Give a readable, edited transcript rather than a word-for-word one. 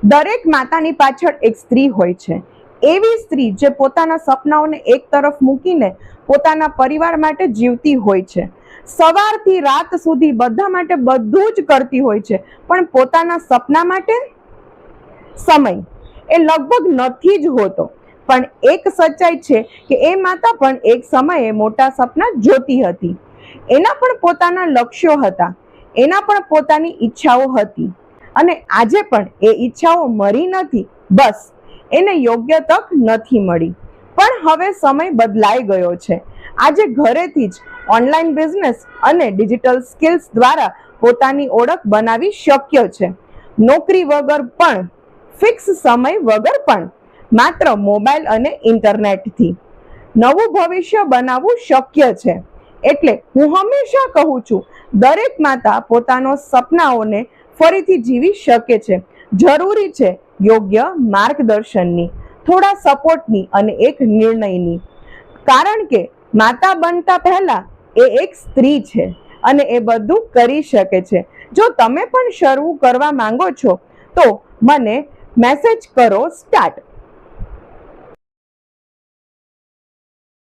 દરેક માતાની પાછળ એક સ્ત્રી હોય છે, એવી સ્ત્રી જે પોતાના સપનાઓને એક તરફ મૂકીને પોતાના પરિવાર માટે જીવતી હોય છે. સવારથી રાત સુધી બધા માટે બધું જ કરતી હોય છે, પણ પોતાના સપના માટે સમય એ લગભગ નથી જ હોતો. પણ એક સચ્ચાઈ છે કે એ માતા પણ એક સમયે મોટા સપના જોતી હતી. એના પણ પોતાના લક્ષ્યો હતા, એના પણ પોતાની ઈચ્છાઓ હતી, અને આજે પણ એ ઈચ્છાઓ મરી નથી, બસ એને યોગ્ય તક નથી મળી. પણ હવે સમય બદલાઈ ગયો છે. આજે ઘરેથી જ ઓનલાઈન બિઝનેસ અને ડિજિટલ સ્કિલ્સ દ્વારા પોતાની ઓળખ બનાવી શક્ય છે. નોકરી વગર પણ, ફિક્સ સમય વગર પણ, માત્ર મોબાઈલ અને ઇન્ટરનેટથી નવું ભવિષ્ય બનાવવું શક્ય છે. એટલે હું હંમેશા કહું છું, દરેક માતા પોતાના સપનાઓને ફરીથી જીવી શકે છે. જરૂરી છે યોગ્ય માર્ગદર્શનની, થોડા સપોર્ટની અને એક નિર્ણયની. કારણ કે માતા બનતા પહેલા એ એક સ્ત્રી છે અને એ બધું કરી શકે છે. જો તમે પણ શરૂ કરવા માંગો છો તો મને મેસેજ કરો સ્ટાર્ટ.